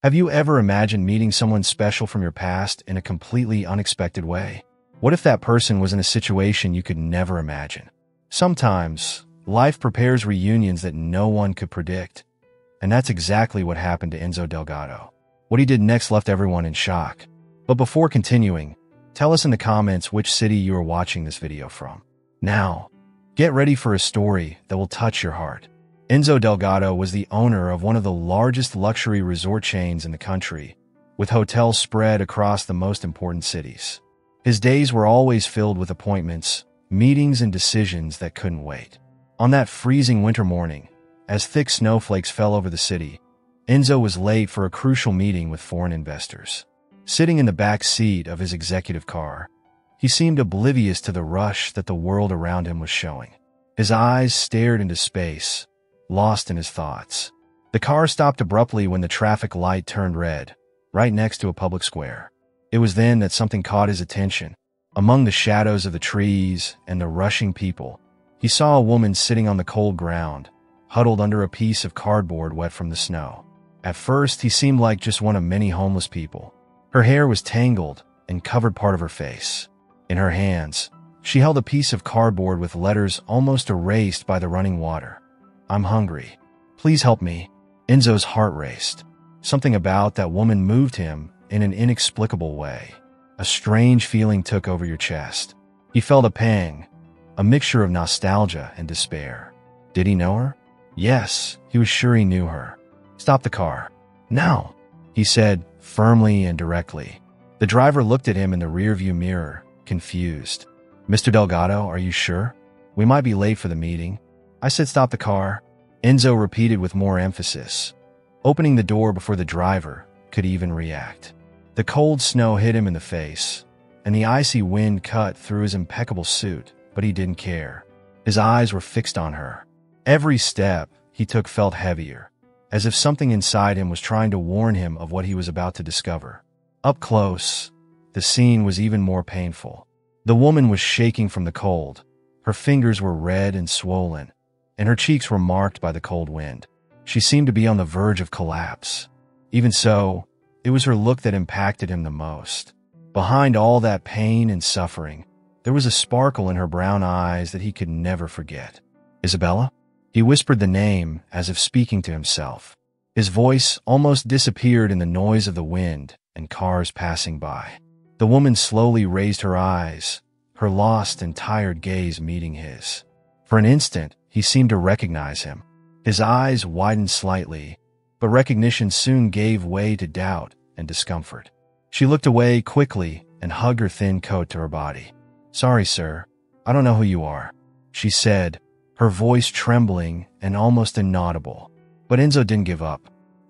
Have you ever imagined meeting someone special from your past in a completely unexpected way? What if that person was in a situation you could never imagine? Sometimes, life prepares reunions that no one could predict. And that's exactly what happened to Enzo Delgado. What he did next left everyone in shock. But before continuing, tell us in the comments which city you are watching this video from. Now, get ready for a story that will touch your heart. Enzo Delgado was the owner of one of the largest luxury resort chains in the country, with hotels spread across the most important cities. His days were always filled with appointments, meetings, and decisions that couldn't wait. On that freezing winter morning, as thick snowflakes fell over the city, Enzo was late for a crucial meeting with foreign investors. Sitting in the back seat of his executive car, he seemed oblivious to the rush that the world around him was showing. His eyes stared into space, lost in his thoughts. The car stopped abruptly when the traffic light turned red, right next to a public square. It was then that something caught his attention. Among the shadows of the trees and the rushing people, he saw a woman sitting on the cold ground, huddled under a piece of cardboard wet from the snow. At first, he seemed like just one of many homeless people. Her hair was tangled and covered part of her face. In her hands, she held a piece of cardboard with letters almost erased by the running water. "I'm hungry. Please help me." Enzo's heart raced. Something about that woman moved him in an inexplicable way. A strange feeling took over your chest. He felt a pang, a mixture of nostalgia and despair. Did he know her? Yes, he was sure he knew her. "Stop the car. Now," he said, firmly and directly. The driver looked at him in the rearview mirror, confused. "Mr. Delgado, are you sure? We might be late for the meeting." "I said stop the car," Enzo repeated with more emphasis, opening the door before the driver could even react. The cold snow hit him in the face, and the icy wind cut through his impeccable suit, but he didn't care. His eyes were fixed on her. Every step he took felt heavier, as if something inside him was trying to warn him of what he was about to discover. Up close, the scene was even more painful. The woman was shaking from the cold. Her fingers were red and swollen, and her cheeks were marked by the cold wind. She seemed to be on the verge of collapse. Even so, it was her look that impacted him the most. Behind all that pain and suffering, there was a sparkle in her brown eyes that he could never forget. "Isabella?" He whispered the name as if speaking to himself. His voice almost disappeared in the noise of the wind and cars passing by. The woman slowly raised her eyes, her lost and tired gaze meeting his. For an instant, he seemed to recognize him. His eyes widened slightly, but recognition soon gave way to doubt and discomfort. She looked away quickly and hugged her thin coat to her body. "Sorry, sir. I don't know who you are," she said, her voice trembling and almost inaudible. But Enzo didn't give up.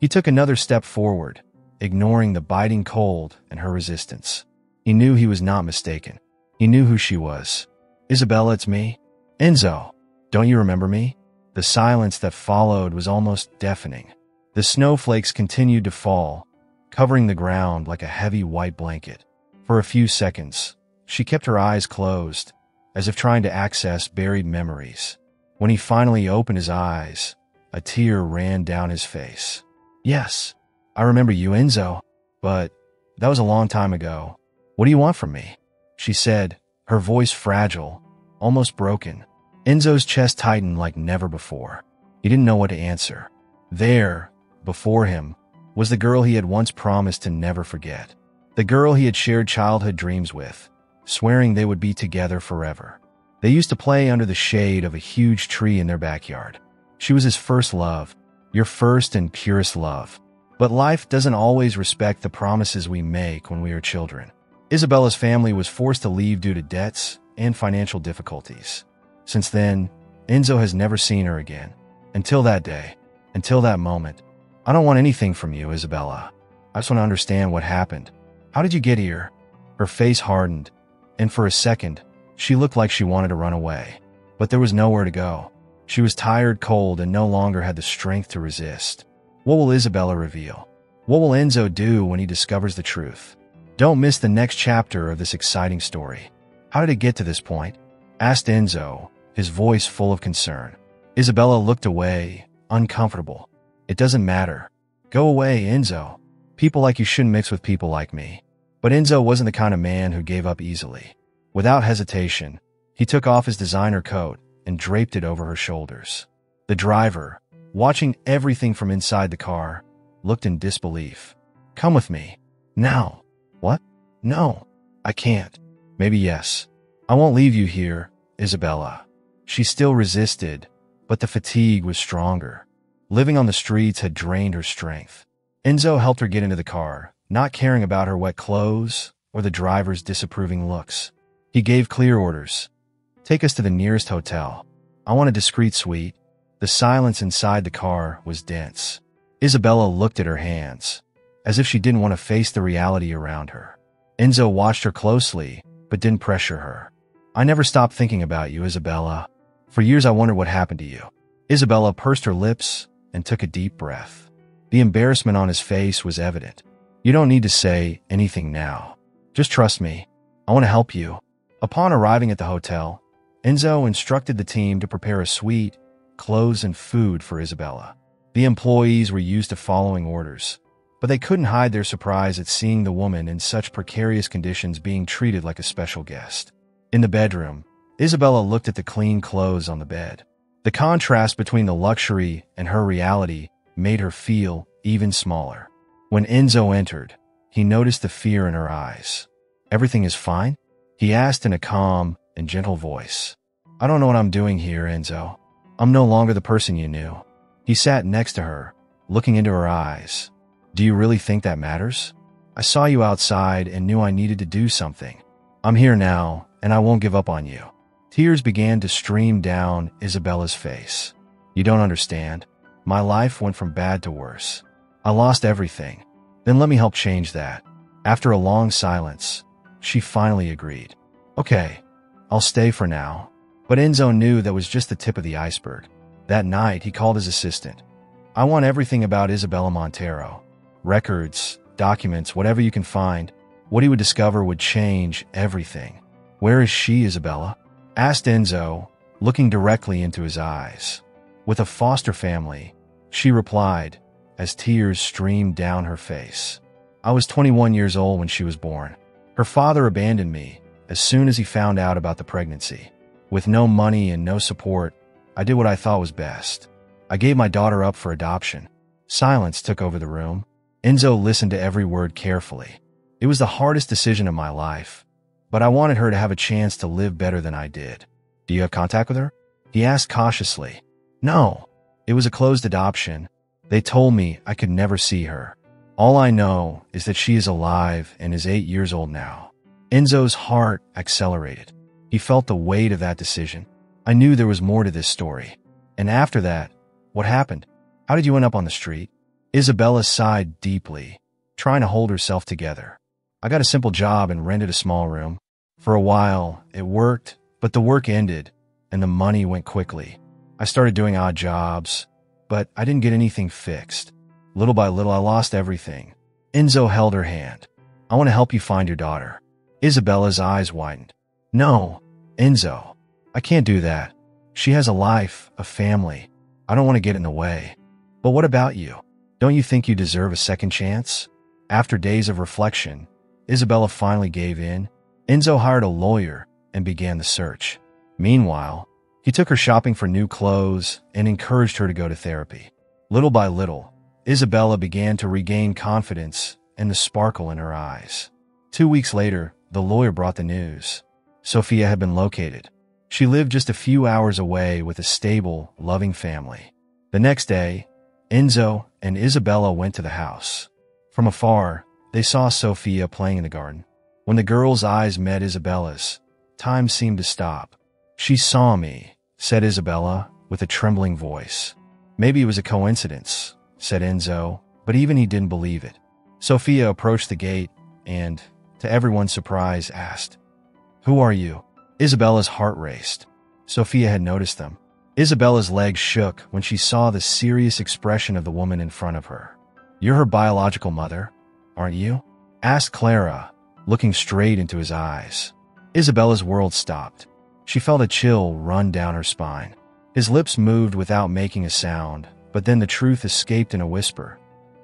He took another step forward, ignoring the biting cold and her resistance. He knew he was not mistaken. He knew who she was. "Isabella, it's me." "Enzo, don't you remember me?" The silence that followed was almost deafening. The snowflakes continued to fall, covering the ground like a heavy white blanket. For a few seconds, she kept her eyes closed, as if trying to access buried memories. When he finally opened his eyes, a tear ran down his face. "Yes, I remember you, Enzo, but that was a long time ago. What do you want from me?" she said, her voice fragile, almost broken. Enzo's chest tightened like never before. He didn't know what to answer. There, before him, was the girl he had once promised to never forget. The girl he had shared childhood dreams with, swearing they would be together forever. They used to play under the shade of a huge tree in their backyard. She was his first love, your first and purest love. But life doesn't always respect the promises we make when we are children. Isabella's family was forced to leave due to debts and financial difficulties. Since then, Enzo has never seen her again. Until that day, until that moment. "I don't want anything from you, Isabella. I just want to understand what happened. How did you get here?" Her face hardened, and for a second, she looked like she wanted to run away. But there was nowhere to go. She was tired, cold, and no longer had the strength to resist. What will Isabella reveal? What will Enzo do when he discovers the truth? Don't miss the next chapter of this exciting story. "How did it get to this point?" asked Enzo, his voice full of concern. Isabella looked away, uncomfortable. "It doesn't matter. Go away, Enzo." People like you shouldn't mix with people like me. But Enzo wasn't the kind of man who gave up easily. Without hesitation, he took off his designer coat and draped it over her shoulders. The driver, watching everything from inside the car, looked in disbelief. "Come with me. Now." "What? No, I can't." "Maybe yes. I won't leave you here, Isabella." She still resisted, but the fatigue was stronger. Living on the streets had drained her strength. Enzo helped her get into the car, not caring about her wet clothes or the driver's disapproving looks. He gave clear orders. "Take us to the nearest hotel. I want a discreet suite." The silence inside the car was dense. Isabella looked at her hands, as if she didn't want to face the reality around her. Enzo watched her closely, but didn't pressure her. "I never stopped thinking about you, Isabella. For years I wondered what happened to you." Isabella pursed her lips and took a deep breath. The embarrassment on his face was evident. "You don't need to say anything now. Just trust me. I want to help you." Upon arriving at the hotel, Enzo instructed the team to prepare a suite, clothes, and food for Isabella. The employees were used to following orders, but they couldn't hide their surprise at seeing the woman in such precarious conditions being treated like a special guest. In the bedroom, Isabella looked at the clean clothes on the bed. The contrast between the luxury and her reality made her feel even smaller. When Enzo entered, he noticed the fear in her eyes. "Everything is fine?" he asked in a calm and gentle voice. "I don't know what I'm doing here, Enzo. I'm no longer the person you knew." He sat next to her, looking into her eyes. "Do you really think that matters? I saw you outside and knew I needed to do something. I'm here now, and I won't give up on you." Tears began to stream down Isabella's face. "You don't understand. My life went from bad to worse. I lost everything. Then let me help change that." After a long silence, she finally agreed. "Okay, I'll stay for now." But Enzo knew that was just the tip of the iceberg. That night, he called his assistant. "I want everything about Isabella Montero. Records, documents, whatever you can find." What he would discover would change everything. "Where is she, Isabella?" asked Enzo, looking directly into his eyes. "With a foster family," she replied, as tears streamed down her face. "I was 21 years old when she was born. Her father abandoned me as soon as he found out about the pregnancy. With no money and no support, I did what I thought was best. I gave my daughter up for adoption." Silence took over the room. Enzo listened to every word carefully. "It was the hardest decision of my life, but I wanted her to have a chance to live better than I did." "Do you have contact with her?" he asked cautiously. "No, it was a closed adoption. They told me I could never see her. All I know is that she is alive and is 8 years old now." Enzo's heart accelerated. He felt the weight of that decision. "I knew there was more to this story." "And after that, what happened? How did you end up on the street?" Isabella sighed deeply, trying to hold herself together. "I got a simple job and rented a small room. For a while, it worked, but the work ended, and the money went quickly. I started doing odd jobs, but I didn't get anything fixed. Little by little, I lost everything." Enzo held her hand. "I want to help you find your daughter." Isabella's eyes widened. "No, Enzo, I can't do that. She has a life, a family. I don't want to get in the way." "But what about you? Don't you think you deserve a second chance?" After days of reflection, Isabella finally gave in. Enzo hired a lawyer and began the search. Meanwhile, he took her shopping for new clothes and encouraged her to go to therapy. Little by little, Isabella began to regain confidence and the sparkle in her eyes. 2 weeks later, the lawyer brought the news. Sophia had been located. She lived just a few hours away with a stable, loving family. The next day, Enzo and Isabella went to the house. From afar, they saw Sophia playing in the garden. When the girl's eyes met Isabella's, time seemed to stop. "She saw me," said Isabella with a trembling voice. "Maybe it was a coincidence," said Enzo, but even he didn't believe it. Sophia approached the gate and, to everyone's surprise, asked, "Who are you?" Isabella's heart raced. Sophia had noticed them. Isabella's legs shook when she saw the serious expression of the woman in front of her. "You're her biological mother, aren't you?" asked Clara, looking straight into his eyes. Isabella's world stopped. She felt a chill run down her spine. His lips moved without making a sound, but then the truth escaped in a whisper.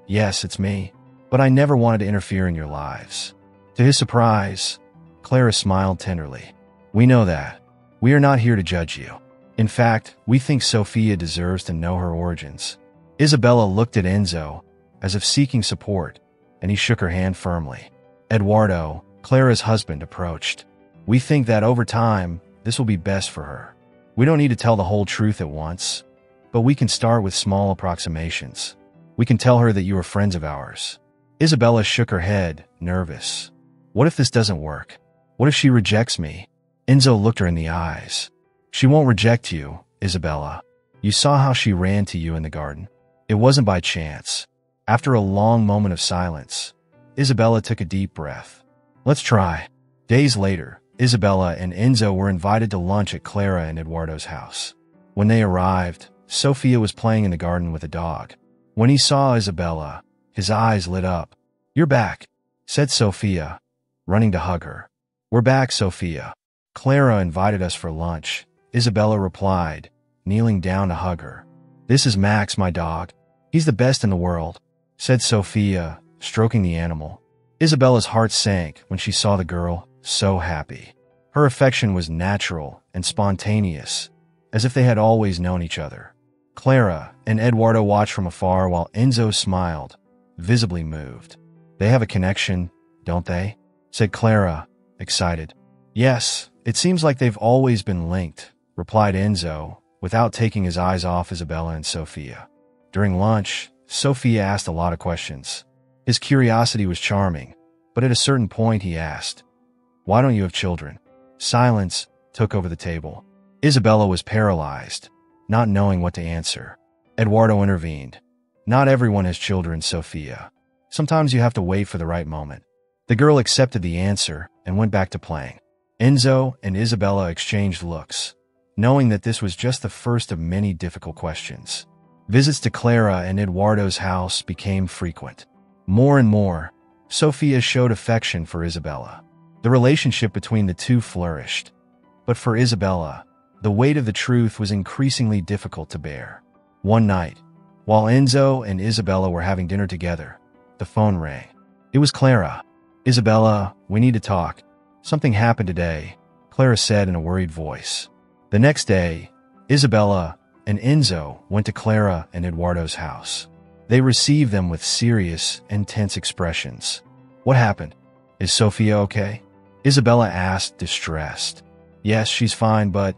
"Yes, it's me." but I never wanted to interfere in your lives." To his surprise, Clara smiled tenderly. "We know that. We are not here to judge you. In fact, we think Sophia deserves to know her origins." Isabella looked at Enzo, as if seeking support, and he shook her hand firmly. Eduardo, Clara's husband, approached. "We think that over time, this will be best for her. We don't need to tell the whole truth at once, but we can start with small approximations. We can tell her that you are friends of ours." Isabella shook her head, nervous. "What if this doesn't work? What if she rejects me?" Enzo looked her in the eyes. "She won't reject you, Isabella. You saw how she ran to you in the garden. It wasn't by chance." After a long moment of silence, Isabella took a deep breath. "Let's try." Days later, Isabella and Enzo were invited to lunch at Clara and Eduardo's house. When they arrived, Sophia was playing in the garden with a dog. When he saw Isabella, his eyes lit up. "You're back," said Sophia, running to hug her. "We're back, Sophia. Clara invited us for lunch," Isabella replied, kneeling down to hug her. "This is Max, my dog. He's the best in the world," said Sophia, stroking the animal. Isabella's heart sank when she saw the girl, so happy. Her affection was natural and spontaneous, as if they had always known each other. Clara and Eduardo watched from afar while Enzo smiled, visibly moved. "They have a connection, don't they?" said Clara, excited. "Yes, it seems like they've always been linked," replied Enzo, without taking his eyes off Isabella and Sophia. During lunch, Sophia asked a lot of questions. His curiosity was charming, but at a certain point he asked, "Why don't you have children?" Silence took over the table. Isabella was paralyzed, not knowing what to answer. Eduardo intervened. "Not everyone has children, Sophia. Sometimes you have to wait for the right moment." The girl accepted the answer and went back to playing. Enzo and Isabella exchanged looks, knowing that this was just the first of many difficult questions. Visits to Clara and Eduardo's house became frequent. More and more, Sophia showed affection for Isabella. The relationship between the two flourished. But for Isabella, the weight of the truth was increasingly difficult to bear. One night, while Enzo and Isabella were having dinner together, the phone rang. It was Clara. "Isabella, we need to talk. Something happened today," Clara said in a worried voice. The next day, Isabella and Enzo went to Clara and Eduardo's house. They received them with serious and tense expressions. "What happened? Is Sophia okay?" Isabella asked, distressed. "Yes, she's fine, but..."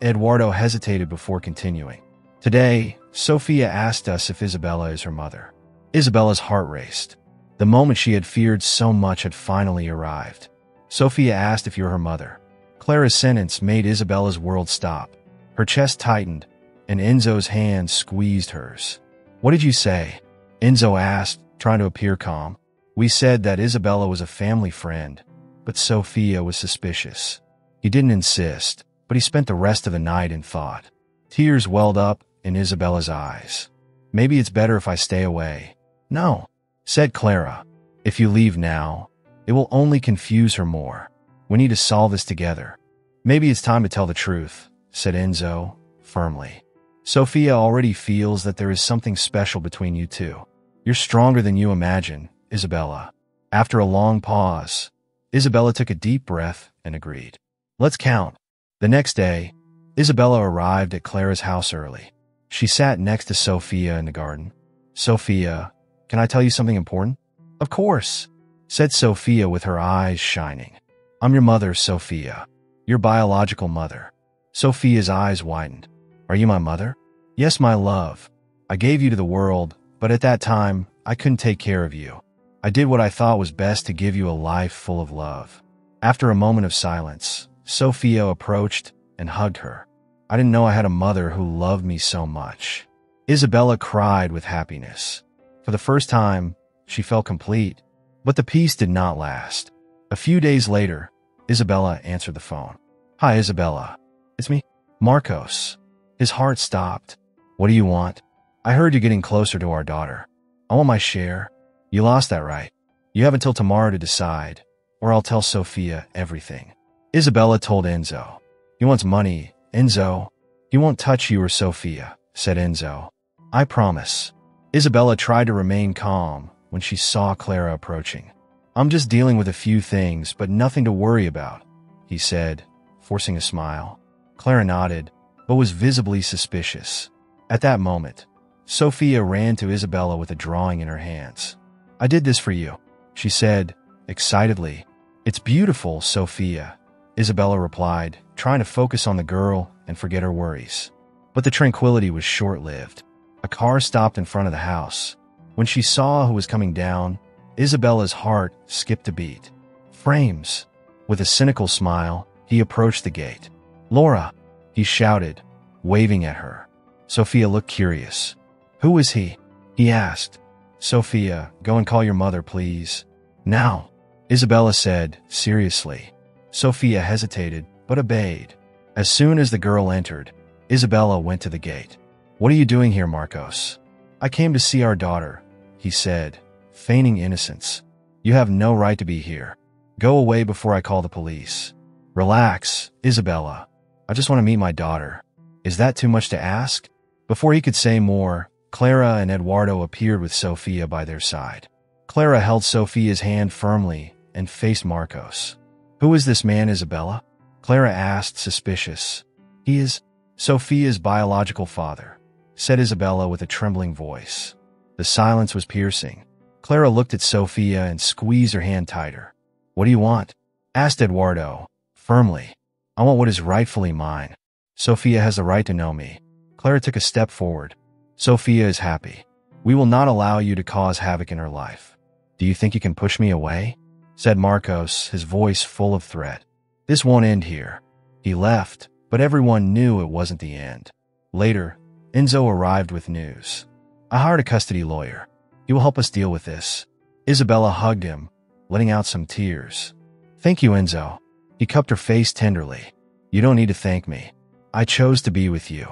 Eduardo hesitated before continuing. "Today, Sophia asked us if Isabella is her mother." Isabella's heart raced. The moment she had feared so much had finally arrived. "Sophia asked if you're her mother." Clara's sentence made Isabella's world stop. Her chest tightened, and Enzo's hand squeezed hers. "What did you say?" Enzo asked, trying to appear calm. "We said that Isabella was a family friend, but Sophia was suspicious." He didn't insist, but he spent the rest of the night in thought. Tears welled up in Isabella's eyes. "Maybe it's better if I stay away." "No," said Clara. "If you leave now, it will only confuse her more. We need to solve this together." "Maybe it's time to tell the truth," said Enzo, firmly. "Sophia already feels that there is something special between you two. You're stronger than you imagine, Isabella." After a long pause, Isabella took a deep breath and agreed. "Let's count." The next day, Isabella arrived at Clara's house early. She sat next to Sophia in the garden. "Sophia, can I tell you something important?" "Of course," said Sophia with her eyes shining. "I'm your mother, Sophia. Your biological mother." Sophia's eyes widened. "Are you my mother?" "Yes, my love. I gave you to the world, but at that time, I couldn't take care of you. I did what I thought was best to give you a life full of love." After a moment of silence, Sophia approached and hugged her. "I didn't know I had a mother who loved me so much." Isabella cried with happiness. For the first time, she felt complete. But the peace did not last. A few days later, Isabella answered the phone. "Hi, Isabella. It's me, Marcos." His heart stopped. "What do you want?" "I heard you're getting closer to our daughter. I want my share." "You lost that right. You have until tomorrow to decide, or I'll tell Sophia everything." Isabella told Enzo. "He wants money, Enzo." "He won't touch you or Sophia," said Enzo. "I promise." Isabella tried to remain calm, when she saw Clara approaching. "I'm just dealing with a few things, but nothing to worry about," he said, forcing a smile. Clara nodded, but was visibly suspicious. At that moment, Sophia ran to Isabella with a drawing in her hands. "I did this for you," she said, excitedly. "It's beautiful, Sophia," Isabella replied, trying to focus on the girl and forget her worries. But the tranquility was short-lived. A car stopped in front of the house. When she saw who was coming down, Isabella's heart skipped a beat. "Frames." With a cynical smile, he approached the gate. "Laura," he shouted, waving at her. Sophia looked curious. "Who is he?" he asked. "Sophia, go and call your mother, please." "Now," Isabella said, seriously. Sophia hesitated, but obeyed. As soon as the girl entered, Isabella went to the gate. "What are you doing here, Marcos?" "I came to see our daughter," he said, feigning innocence. "You have no right to be here. Go away before I call the police." "Relax, Isabella. I just want to meet my daughter. Is that too much to ask?" Before he could say more, Clara and Eduardo appeared with Sophia by their side. Clara held Sophia's hand firmly and faced Marcos. "Who is this man, Isabella?" Clara asked, suspicious. "He is Sophia's biological father," said Isabella with a trembling voice. The silence was piercing. Clara looked at Sophia and squeezed her hand tighter. "What do you want?" asked Eduardo, firmly. "I want what is rightfully mine. Sophia has the right to know me." Clara took a step forward. "Sophia is happy. We will not allow you to cause havoc in her life." "Do you think you can push me away?" said Marcos, his voice full of threat. "This won't end here." He left, but everyone knew it wasn't the end. Later, Enzo arrived with news. "I hired a custody lawyer. He will help us deal with this." Isabella hugged him, letting out some tears. "Thank you, Enzo." He cupped her face tenderly. "You don't need to thank me. I chose to be with you."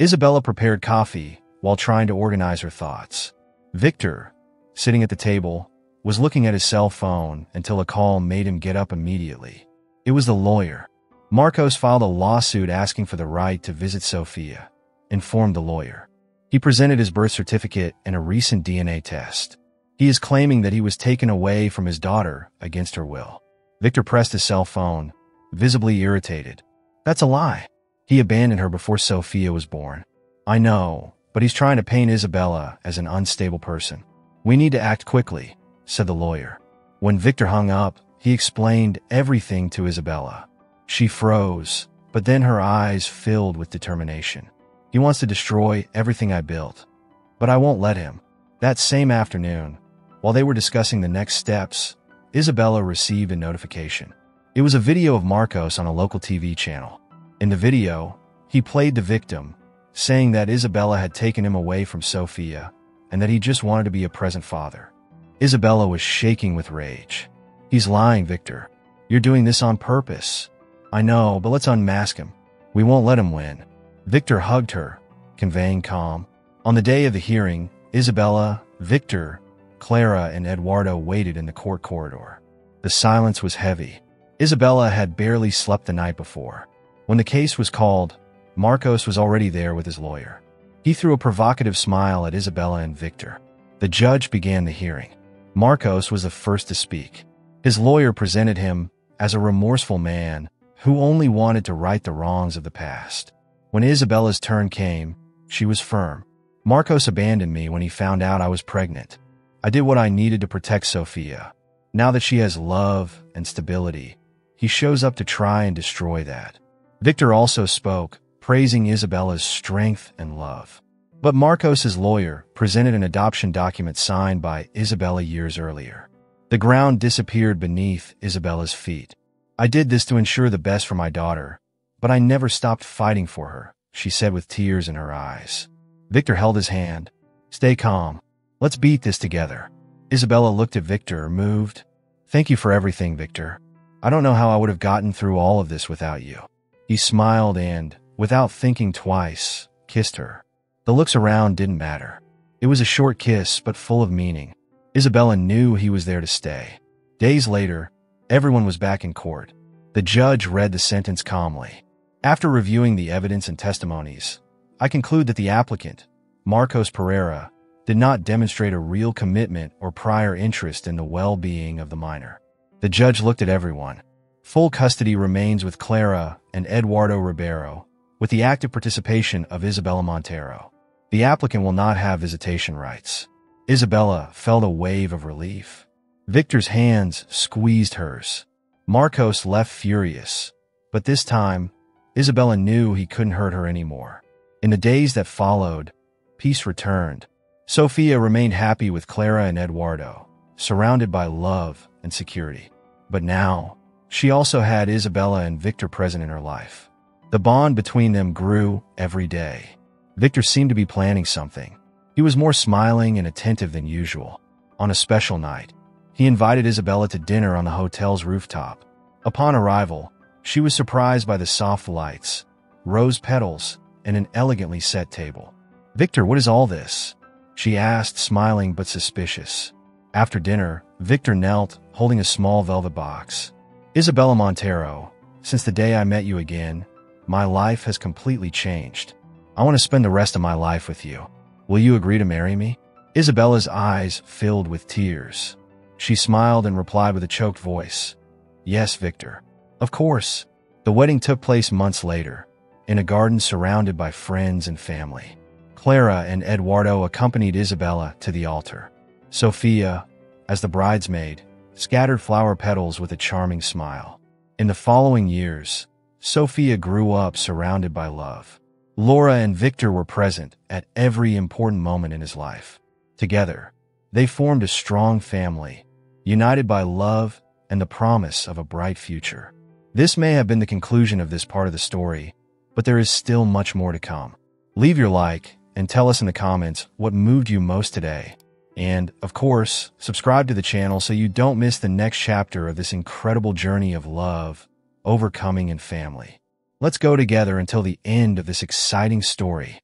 Isabella prepared coffee while trying to organize her thoughts. Victor, sitting at the table, was looking at his cell phone until a call made him get up immediately. It was the lawyer. Marcos filed a lawsuit asking for the right to visit Sophia, informed the lawyer. He presented his birth certificate and a recent DNA test. He is claiming that he was taken away from his daughter against her will. Victor pressed his cell phone, visibly irritated. "That's a lie. He abandoned her before Sophia was born." "I know, but he's trying to paint Isabella as an unstable person." "We need to act quickly," said the lawyer. When Victor hung up, he explained everything to Isabella. She froze, but then her eyes filled with determination. "He wants to destroy everything I built, but I won't let him." That same afternoon, while they were discussing the next steps, Isabella received a notification. It was a video of Marcos on a local TV channel. In the video, he played the victim, saying that Isabella had taken him away from Sophia and that he just wanted to be a present father. Isabella was shaking with rage. "He's lying, Victor. You're doing this on purpose." "I know, but let's unmask him. We won't let him win." Victor hugged her, conveying calm. On the day of the hearing, Isabella, Victor, Clara, and Eduardo waited in the court corridor. The silence was heavy. Isabella had barely slept the night before. When the case was called, Marcos was already there with his lawyer. He threw a provocative smile at Isabella and Victor. The judge began the hearing. Marcos was the first to speak. His lawyer presented him as a remorseful man who only wanted to right the wrongs of the past. When Isabella's turn came, she was firm. "Marcos abandoned me when he found out I was pregnant. I did what I needed to protect Sophia. Now that she has love and stability, he shows up to try and destroy that." Victor also spoke, praising Isabella's strength and love. But Marcos's lawyer presented an adoption document signed by Isabella years earlier. The ground disappeared beneath Isabella's feet. "I did this to ensure the best for my daughter, but I never stopped fighting for her," she said with tears in her eyes. Victor held his hand. "Stay calm. Let's beat this together." Isabella looked at Victor, moved. "Thank you for everything, Victor. I don't know how I would have gotten through all of this without you." He smiled and, without thinking twice, kissed her. The looks around didn't matter. It was a short kiss, but full of meaning. Isabella knew he was there to stay. Days later, everyone was back in court. The judge read the sentence calmly. "After reviewing the evidence and testimonies, I conclude that the applicant, Marcos Pereira, did not demonstrate a real commitment or prior interest in the well-being of the minor. The judge looked at everyone. Full custody remains with Clara and Eduardo Ribeiro, with the active participation of Isabela Montero. The applicant will not have visitation rights. Isabela felt a wave of relief. Victor's hands squeezed hers. Marcos left furious, but this time, Isabela knew he couldn't hurt her anymore. In the days that followed, peace returned. Sofia remained happy with Clara and Eduardo, surrounded by love and security. But now, she also had Isabela and Victor present in her life. The bond between them grew every day. Victor seemed to be planning something. He was more smiling and attentive than usual. On a special night, he invited Isabela to dinner on the hotel's rooftop. Upon arrival, she was surprised by the soft lights, rose petals, and an elegantly set table. "Victor, what is all this?" she asked, smiling but suspicious. After dinner, Victor knelt, holding a small velvet box. "Isabela Montero, since the day I met you again, my life has completely changed. I want to spend the rest of my life with you. Will you agree to marry me?" Isabela's eyes filled with tears. She smiled and replied with a choked voice, "Yes, Victor. Of course." The wedding took place months later, in a garden surrounded by friends and family. Clara and Eduardo accompanied Isabela to the altar. Sofia, as the bridesmaid, scattered flower petals with a charming smile. In the following years, Sofia grew up surrounded by love. Laura and Victor were present at every important moment in his life. Together, they formed a strong family, united by love and the promise of a bright future. This may have been the conclusion of this part of the story, but there is still much more to come. Leave your like and tell us in the comments what moved you most today. And, of course, subscribe to the channel so you don't miss the next chapter of this incredible journey of love, overcoming, and family. Let's go together until the end of this exciting story.